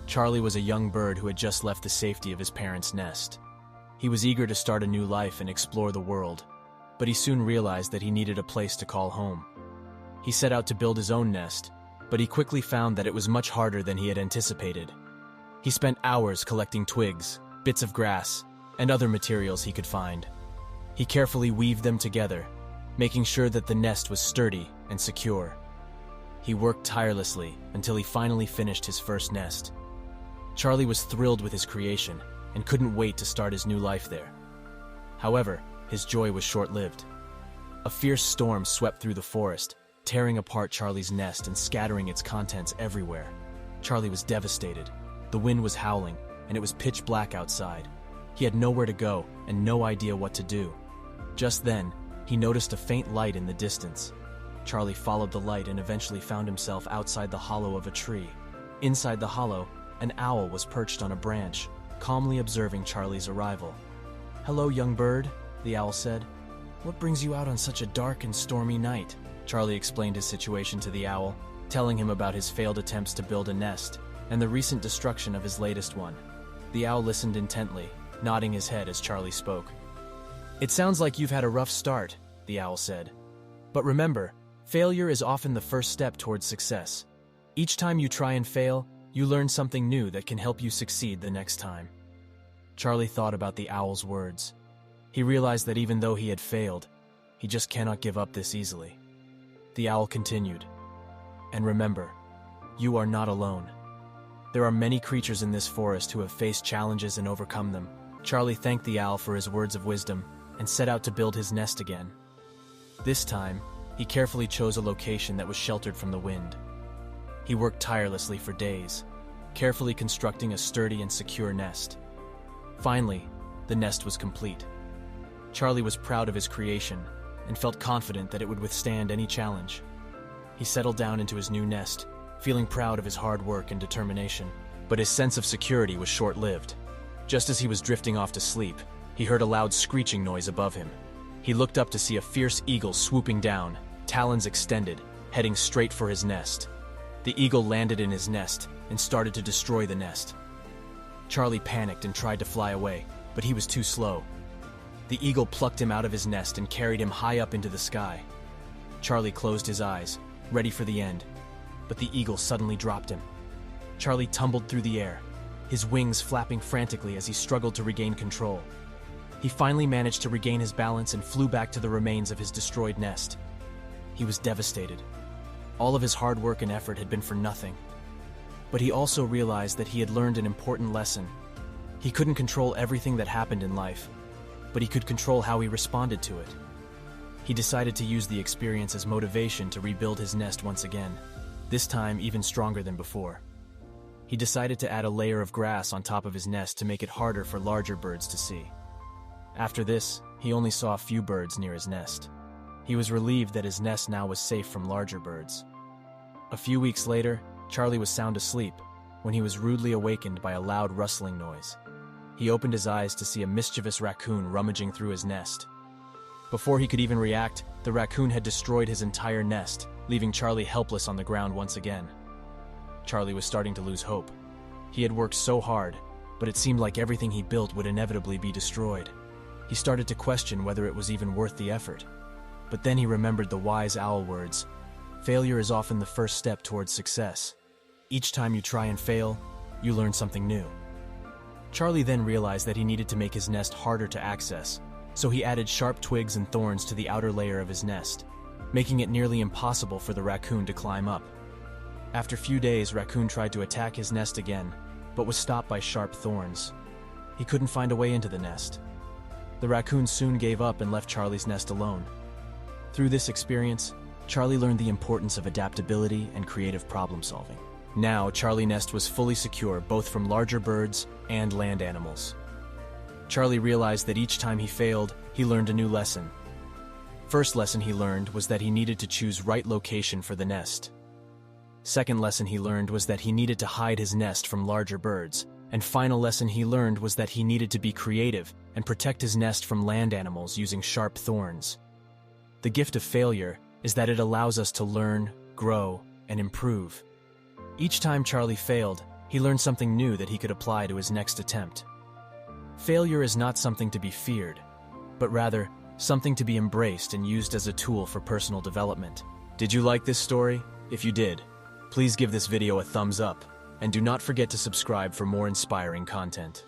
Charlie was a young bird who had just left the safety of his parents' nest. He was eager to start a new life and explore the world, but he soon realized that he needed a place to call home. He set out to build his own nest, but he quickly found that it was much harder than he had anticipated. He spent hours collecting twigs, bits of grass, and other materials he could find. He carefully weaved them together, making sure that the nest was sturdy and secure. He worked tirelessly until he finally finished his first nest. Charlie was thrilled with his creation and couldn't wait to start his new life there. However, his joy was short-lived. A fierce storm swept through the forest, tearing apart Charlie's nest and scattering its contents everywhere. Charlie was devastated. The wind was howling, and it was pitch black outside. He had nowhere to go and no idea what to do. Just then, he noticed a faint light in the distance. Charlie followed the light and eventually found himself outside the hollow of a tree. Inside the hollow, an owl was perched on a branch, calmly observing Charlie's arrival. "Hello, young bird," the owl said. "What brings you out on such a dark and stormy night?" Charlie explained his situation to the owl, telling him about his failed attempts to build a nest and the recent destruction of his latest one. The owl listened intently, nodding his head as Charlie spoke. "It sounds like you've had a rough start," the owl said. "But remember, failure is often the first step towards success. Each time you try and fail, you learn something new that can help you succeed the next time." Charlie thought about the owl's words. He realized that even though he had failed, he just cannot give up this easily. The owl continued, "And remember, you are not alone. There are many creatures in this forest who have faced challenges and overcome them." Charlie thanked the owl for his words of wisdom and set out to build his nest again. This time, he carefully chose a location that was sheltered from the wind. He worked tirelessly for days, carefully constructing a sturdy and secure nest. Finally, the nest was complete. Charlie was proud of his creation and felt confident that it would withstand any challenge. He settled down into his new nest, feeling proud of his hard work and determination. But his sense of security was short-lived. Just as he was drifting off to sleep, he heard a loud screeching noise above him. He looked up to see a fierce eagle swooping down, talons extended, heading straight for his nest. The eagle landed in his nest and started to destroy the nest. Charlie panicked and tried to fly away, but he was too slow. The eagle plucked him out of his nest and carried him high up into the sky. Charlie closed his eyes, ready for the end, but the eagle suddenly dropped him. Charlie tumbled through the air, his wings flapping frantically as he struggled to regain control. He finally managed to regain his balance and flew back to the remains of his destroyed nest. He was devastated. All of his hard work and effort had been for nothing. But he also realized that he had learned an important lesson. He couldn't control everything that happened in life, but he could control how he responded to it. He decided to use the experience as motivation to rebuild his nest once again, this time even stronger than before. He decided to add a layer of grass on top of his nest to make it harder for larger birds to see. After this, he only saw a few birds near his nest. He was relieved that his nest now was safe from larger birds. A few weeks later, Charlie was sound asleep when he was rudely awakened by a loud rustling noise. He opened his eyes to see a mischievous raccoon rummaging through his nest. Before he could even react, the raccoon had destroyed his entire nest, leaving Charlie helpless on the ground once again. Charlie was starting to lose hope. He had worked so hard, but it seemed like everything he built would inevitably be destroyed. He started to question whether it was even worth the effort. But then he remembered the wise owl words, "Failure is often the first step towards success. Each time you try and fail, you learn something new." Charlie then realized that he needed to make his nest harder to access, so he added sharp twigs and thorns to the outer layer of his nest, making it nearly impossible for the raccoon to climb up. After a few days, Raccoon tried to attack his nest again, but was stopped by sharp thorns. He couldn't find a way into the nest. The raccoon soon gave up and left Charlie's nest alone. Through this experience, Charlie learned the importance of adaptability and creative problem-solving. Now, Charlie's nest was fully secure both from larger birds and land animals. Charlie realized that each time he failed, he learned a new lesson. First lesson he learned was that he needed to choose right location for the nest. Second lesson he learned was that he needed to hide his nest from larger birds. And final lesson he learned was that he needed to be creative and protect his nest from land animals using sharp thorns. The gift of failure is that it allows us to learn, grow, and improve. Each time Charlie failed, he learned something new that he could apply to his next attempt. Failure is not something to be feared, but rather something to be embraced and used as a tool for personal development. Did you like this story? If you did, please give this video a thumbs up, and do not forget to subscribe for more inspiring content.